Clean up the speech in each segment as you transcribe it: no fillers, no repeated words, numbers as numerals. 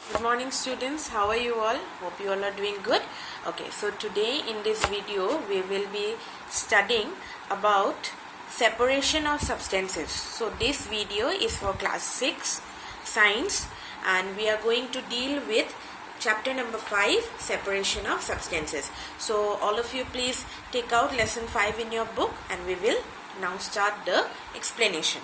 Good morning students, how are you all? Hope you all are doing good. Okay, so today in this video we will be studying about separation of substances. So this video is for class 6 science and we are going to deal with chapter number 5, separation of substances. So all of you please take out lesson 5 in your book and we will now start the explanation.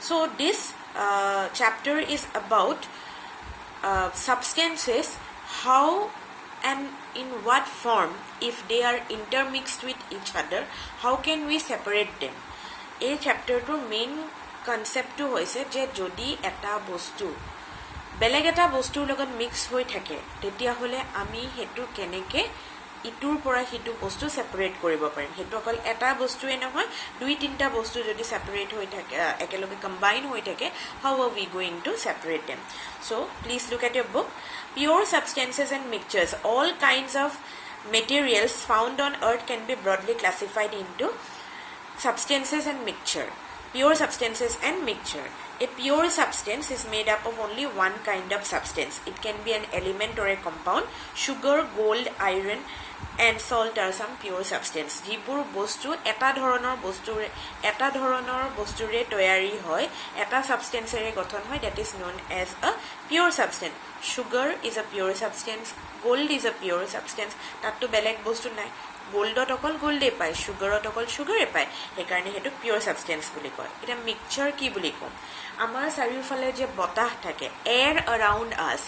So this chapter is about substances, how and in what form, if they are intermixed with each other, how can we separate them? এই চ্যাপ্টাৰটোৰ main কনসেপ্টটো হৈছে যে যদি এটা বস্তু বেলেগ এটা বস্তুৰ লগত মিক্স হৈ থাকে তেতিয়া হলে আমি হেতু কেনেকে ইটোৰ পৰা হিটো বস্তু সেপাৰেট কৰিব পাৰিম হেতু অকল এটা বস্তুৱে নহয় দুই তিনটা বস্তু যদি সেপাৰেট হৈ থাকে একেলগে কম্বাইন হৈ থাকে how are we going to separate them? So please look at your book. Pure substances and mixtures, all kinds of materials found on earth can be broadly classified into substances and mixture. Pure substances and mixture. A pure substance is made up of only one kind of substance. It can be an element or a compound. Sugar, gold, iron and salt are some pure substance. যিবোৰ বস্তু এটা ধৰণৰ বস্তুৰে তৈয়াৰী হয় এটা সাবস্টেন্সেৰে গঠন হয় that is known as a pure substance. Sugar is a pure substance. Gold is a pure substance. তাততো বেলেগ বস্তু নাই গোল্ডত অকল গোল্ডে পায় সুগাৰত অকল সুগাৰে পায় সেইকাৰণে হেতু পিওর সাবস্টেন্স বুলি কয় এটা মিক্সচাৰ কি বুলি কম আমাৰ চাৰিওফালে যে বতাহ থাকে air around us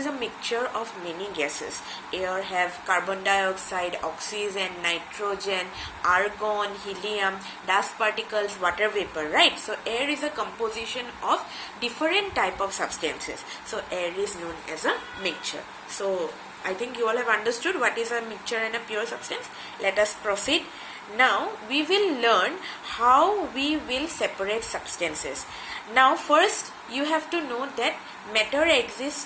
is a mixture of many gases. Air have carbon dioxide, oxygen, nitrogen, argon, helium, dust particles, water vapor, right? So air is a composition of different type of substances. So air is known as a mixture. So I think you all have understood what is a mixture and a pure substance. Let us proceed. Now we will learn how we will separate substances. Now first you have to know that matter exists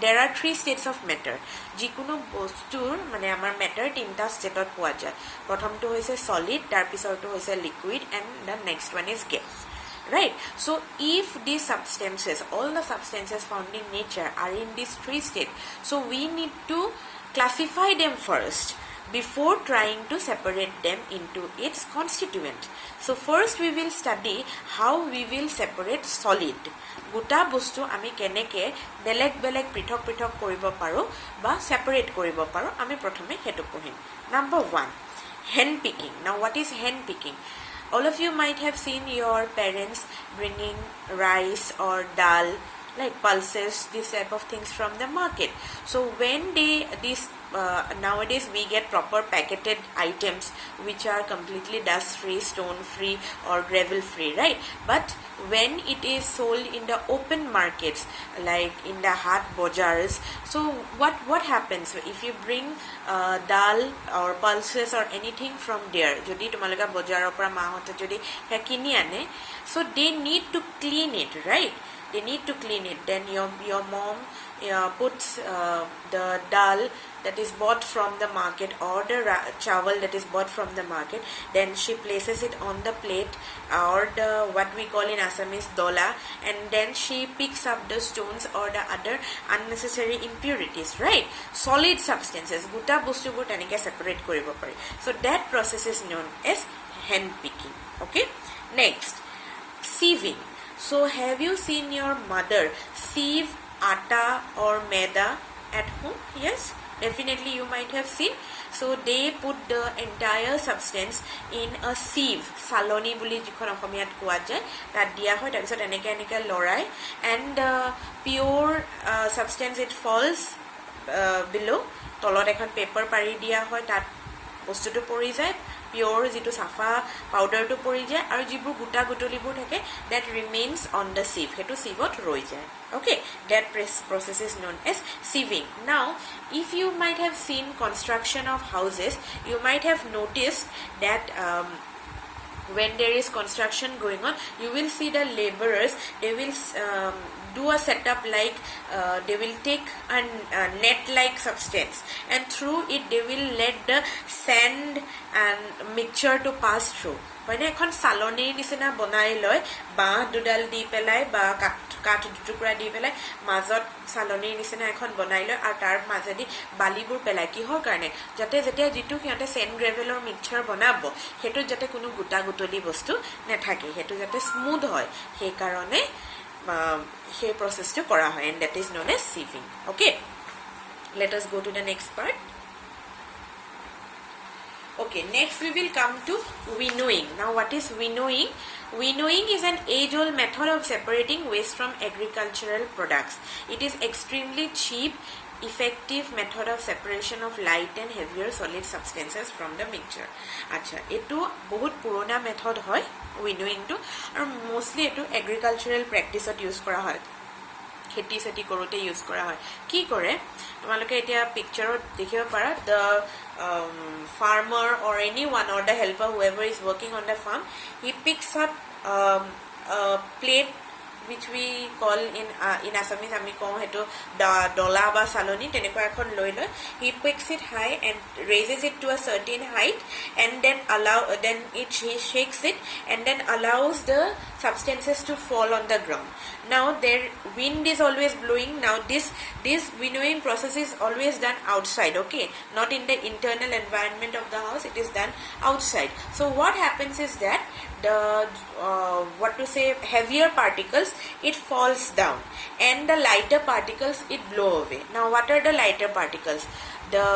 there are 3 states of matter. যিকোনো বস্তুৰ মানে আমাৰ matter তিনটা ষ্টেটত পোৱা যায় প্ৰথমটো হৈছে solid তাৰ পিছৰটো হৈছে liquid and the next one is gas. Right, so if these substances, all the substances found in nature are in these 3 states, so we need to classify them first before trying to separate them into its constituent. So first we will study how we will separate solid. Guta bostu ami keneke beleg prithok koribo paro ba separate koribo paro ami prothome hetu pohim. Number 1, hen picking. Now what is hen picking? All of you might have seen your parents bringing rice or dal, like pulses, this type of things from the market. So when nowadays we get proper packeted items which are completely dust free, stone free or gravel free, right? But when it is sold in the open markets like in the hard bajars, so what happens if you bring dal or pulses or anything from there jodi tumaloga bajarar pora ma hote jodi kini ane, so they need to clean it, right? They need to clean it. Then your mom puts the dal that is bought from the market or the chawal that is bought from the market, then she places it on the plate or the what we call in Assamese dola, and then she picks up the stones or the other unnecessary impurities, right? Solid substances guta bostu bor tanike separate koribo pare. So that process is known as hen picking. Okay, next, sieving. So have you seen your mother sieve atta or maida at home? Yes, definitely you might have seen. So they put the entire substance in a sieve, saloni buli jikhon okhomiyat kowa jay tat dia hoy tar pisot eneke lorai and pure substance it falls below tolot ekhon paper pari dia hoy tat বস্তুটো পৰি যায় pure যেটো সাফা পাউডারটো পৰি যায় আৰু যিবোৰ গুটা গুটলিবোৰ থাকে that remains on the sieve হেতু sievত ৰৈ যায়. Okay, that process is known as sieving. Now if you might have seen construction of houses, you might have noticed that when there is construction going on, you will see the laborers, they will do a setup like they will take a net-like substance and through it they will let the sand and mixture to pass through. মানে এখন চালনীৰ নিচিনা বনাই লয়, বাঁহ দুডাল দি পেলাই বা কাঠ দুটুকুৰা দি পেলাই মাজত চালনীৰ নিচিনা এখন বনাই লয় আৰু তাৰ মাজেদি বালিবোৰ পেলাই কিহৰ কাৰণে যাতে যেতিয়া যিটো সিহঁতে চেণ্ড গ্ৰেভেলৰ মিক্সচাৰ বনাব সেইটোত যাতে কোনো গোটা গুটলি বস্তু নাথাকে, সেইটো যাতে স্মুথ হয়, সেইকাৰণে সেই প্ৰচেছটো কৰা হয় and that is known as sieving. Okay, let us go to the next part. Okay, next we will come to winnowing. Now what is winnowing? Winnowing is an age-old method of separating waste from agricultural products. It is extremely cheap, effective method of separation of light and heavier solid substances from the mixture. Acha, etu bahut purona method hoy winnowing to, aru mostly etu agricultural practice ot use kora hoy. খেতি সেটি কৰোতে use কৰা হয় কি কৰে তোমালোকে এতিয়া পিকচাৰত দেখিব পাৰা the farmer or anyone or the helper whoever is working on the farm he picks up a plate which we call in Assamese ami ko hetu dola ba saloni teneko ekhon loi loi he picks it high and raises it to a certain height and then he shakes it and then allows the substances to fall on the ground. Now their wind is always blowing. Now this winnowing process is always done outside, okay, not in the internal environment of the house, it is done outside. So what happens is that the heavier particles it falls down and the lighter particles it blow away. Now what are the lighter particles? The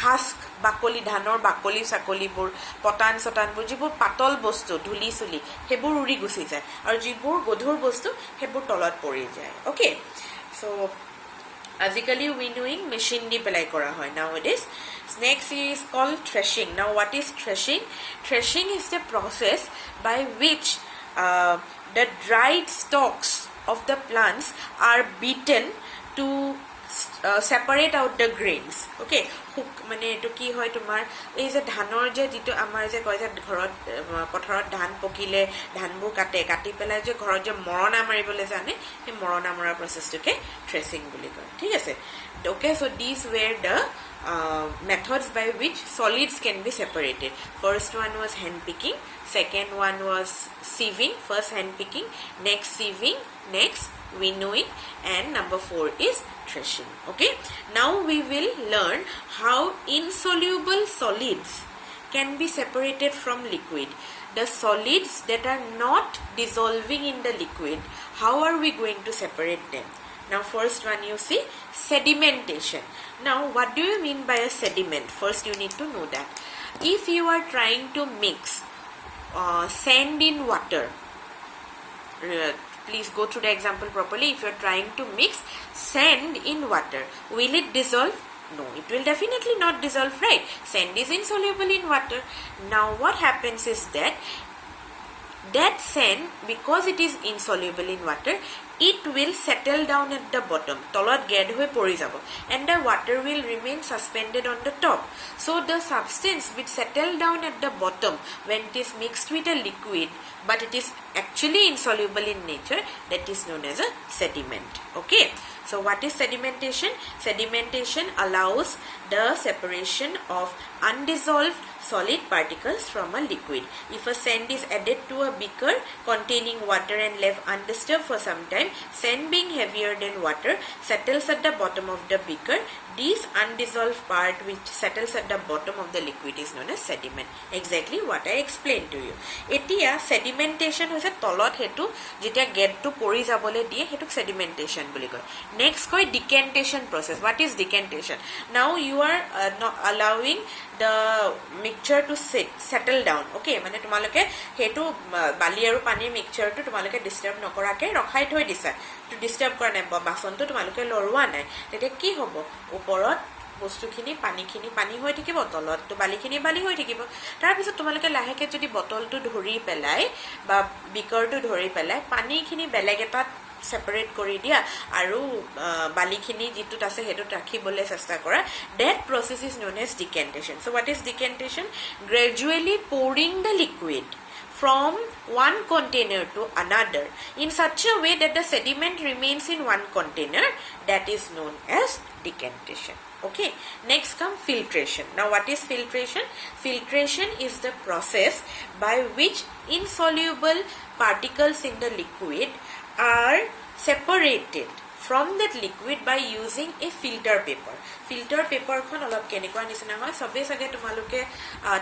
husk bakoli dhanor bakoli sakolibur potan sotanbur jibur patol bostu dhuli suli hebur uri gusi jay aru jibur godhur bostu hebur tolat pori jay. Okay, so azikali winnowing machine di pelai kora hoy nowadays. Next is called threshing. Now what is threshing? Threshing is the process by which the dried stalks of the plants are beaten to separate out the grains. Okay, মানে এটো কি হয় তোমাৰ এই যে ধানৰ যে যেটো আমাৰ যে কয় যে ঘৰত পথাৰত ধান পকিলে ধানবোৰ কাটি পেলাই যে ঘৰত যে মৰণা মাৰিবলৈ জানে সেই মৰণা মৰা প্ৰচেছটোকে থ্ৰেছিং বুলি কয় ঠিক আছে. Okay, so these were the methods by which solids can be separated. First one was hand picking, second one was sieving, first hand picking, next sieving, next winnowing, and number 4 is threshing. Okay, now we will learn how insoluble solids can be separated from liquid. The solids that are not dissolving in the liquid, how are we going to separate them? Now first one you see sedimentation. Now what do you mean by a sediment? First you need to know that if you are trying to mix sand in water, please go through the example properly. If you are trying to mix sand in water, will it dissolve? No, it will definitely not dissolve, right? Sand is insoluble in water. Now what happens is that sand, because it is insoluble in water, it will settle down at the bottom, tolat ged hoi pori jabo, and the water will remain suspended on the top. So the substance which settle down at the bottom when it is mixed with a liquid but it is actually insoluble in nature, that is known as a sediment. Okay, so what is sedimentation? Sedimentation allows the separation of undissolved solid particles from a liquid. If a sand is added to a beaker containing water and left undisturbed for some time, sand being heavier than water settles at the bottom of the beaker. This undissolved part which settles at the bottom of the liquid is known as sediment. Exactly what I explained to you. Etia sedimentation hoise tolot hetu jetia get to pori jabole die hetu sedimentation boli koy. Next koy decantation process. What is decantation? Now you are not allowing the mixture to settle down. Okay, মানে তোমালোকে হেতু বালি আৰু পানীৰ মিক্সচাৰটো তোমালোকে disturb নকৰাকে ৰখাই থৈ দিছা, to disturb কৰা নাই বাসনটো তোমালোকে লৰোৱা নাই, তেতিয়া কি হ'ব ওপৰত বস্তুখিনি পানী হৈ থাকিব, তলতটো বালিখিনি বালি হৈ থাকিব। তাৰ পিছত তোমালোকে লাহেকে যদি বটলটো ধৰি পেলাই বা বিকাৰটো ধৰি পেলাই পানীখিনি বেলেগ এটা সেপাৰেট কৰি দিয়া আৰু বালিখিনি যেটোত আছে হেটোত ৰাখিবলৈ চেষ্টা কৰা, that process is known as decantation. So what is decantation? Gradually pouring the liquid from one container to another in such a way that the sediment remains in one container, that is known as decantation. Okay, next come filtration. Now what is filtration? Filtration is the process by which insoluble particles in the liquid are separated from that liquid by using a filter paper. Filter paper khon olop kenekwa nisina hoy, sobe sage tumaluke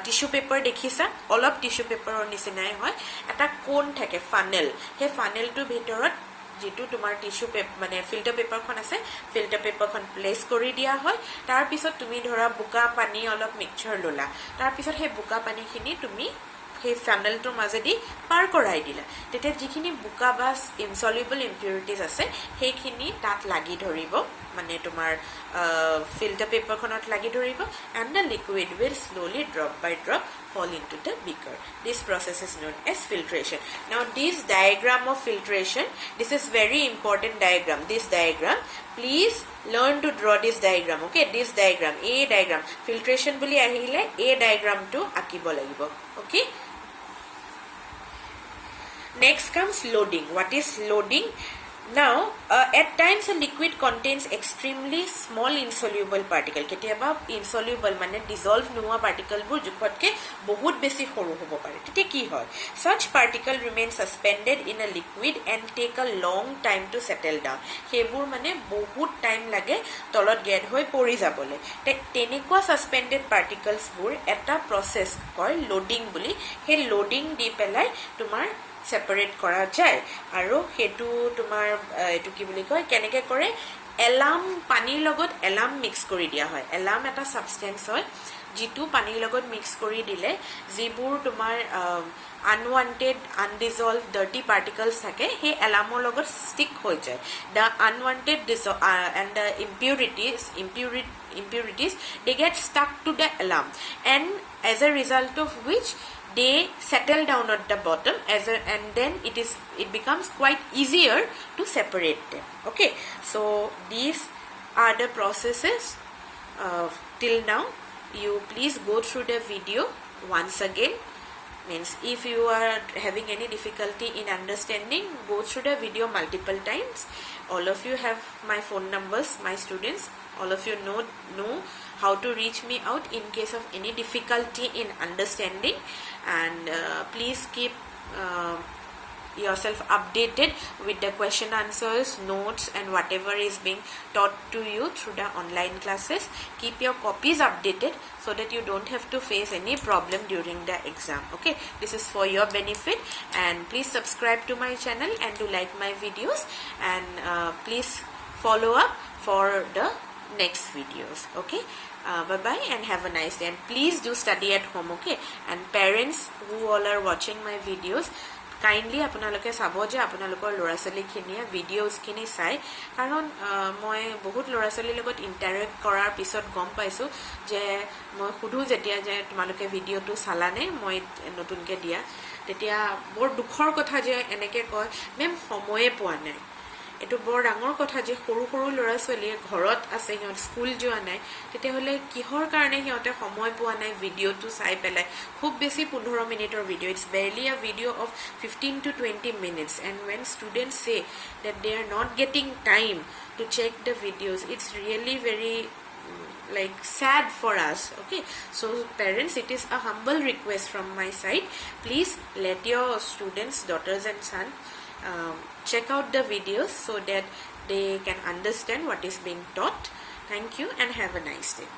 tissue paper dekhisa, olop tissue paper or nisinai hoy, eta cone thake funnel, he funnel to bhitorot যেটো তোমাৰ tissue paper মানে filter paper খন আছে, filter paper খন place কৰি দিয়া হয়। তাৰ পিছত তুমি ধৰা বুকা পানী অলপ মিক্সচাৰ ললা, তাৰ পিছত সেই বুকা পানীখিনি তুমি সেই ফানেলটোৰ মাজেদি পাৰ কৰাই দিলা, তেতিয়া যিখিনি বুকা বা ইনসলিউবল ইম্পিউৰিটিজ আছে সেইখিনি তাত লাগি ধৰিব, মানে তোমাৰ ফিল্টার পেপাৰখনত লাগি ধৰিব, and the liquid will slowly drop by drop fall into the beaker. This process is known as filtration. Now this diagram of filtration, this is very important diagram. This diagram, please learn to draw this diagram. Okay, this diagram, A diagram, filtration boli ahile A diagram to akibo lagibo. Okay, next comes loading. What is loading? Now at times a liquid contains extremely small insoluble particle. Ketiaba insoluble mane dissolve noa particle bur jukhotke bahut beshi horu hobo pare, tete ki hoy, such particle remain suspended in a liquid and take a long time to settle down. Hebur mane bahut time lage tolot get hoy pori jabole. Tenekwa suspended particles bur eta process koy loading boli. He loading di pelai tumar separate করা যায়, আৰু হেতু তোমাৰ এটু কি বুলি কয় কেনেকে কৰে, এলাম পানীৰ লগত এলাম মিক্স কৰি দিয়া হয়। এলাম এটা সাবস্টেন্স হয় যিটো পানীৰ লগত মিক্স কৰি দিলে যিবোৰ তোমাৰ unwanted undissolved dirty particles থাকে সেই এলামৰ লগত stick হৈ যায়। The unwanted and the impurities they get stuck to the alam, and as a result of which they settle down at the bottom and then it becomes quite easier to separate them. Okay, so these are the processes till now. You please go through the video once again. Means if you are having any difficulty in understanding, go through the video multiple times. All of you have my phone numbers, my students. All of you know how to reach me out in case of any difficulty in understanding, and please keep yourself updated with the question answers, notes, and whatever is being taught to you through the online classes. Keep your copies updated so that you don't have to face any problem during the exam. Okay, this is for your benefit, and please subscribe to my channel and do like my videos, and please follow up for the next videos. Okay, bye bye and have a nice day, and please do study at home. Okay, and parents who all are watching my videos, kindly আপোনালোকে চাব যে আপোনালোকৰ ল'ৰা-ছোৱালীখিনিয়ে ভিডিঅ'ছখিনি চাই, কাৰণ মই বহুত ল'ৰা-ছোৱালীৰ লগত ইণ্টাৰেক্ট কৰাৰ পিছত গম পাইছোঁ যে মই সুধোঁ যেতিয়া যে তোমালোকে ভিডিঅ'টো চালানে মই নতুনকৈ দিয়া, তেতিয়া বৰ দুখৰ কথা যে এনেকৈ কয় মেম সময়ে পোৱা নাই। এটো বৰ ডাঙৰ কথা যে সৰু সৰু ল'ৰা-ছোৱালীয়ে ঘৰত আছে, সিহঁত স্কুল যোৱা নাই, তেতিয়াহ'লে কিহৰ কাৰণে সিহঁতে সময় পোৱা নাই ভিডিঅ'টো চাই পেলাই। খুব বেছি 15 মিনিটৰ ভিডিঅ', ইটছ বেৰলি আ ভিডিঅ' of 15 to 20 minutes, and when students say that they are not getting time to check the videos, it's really very like sad for us. Okay, so parents, it is a humble request from my side, please let your students, daughters and sons check out the videos so that they can understand what is being taught. Thank you and have a nice day.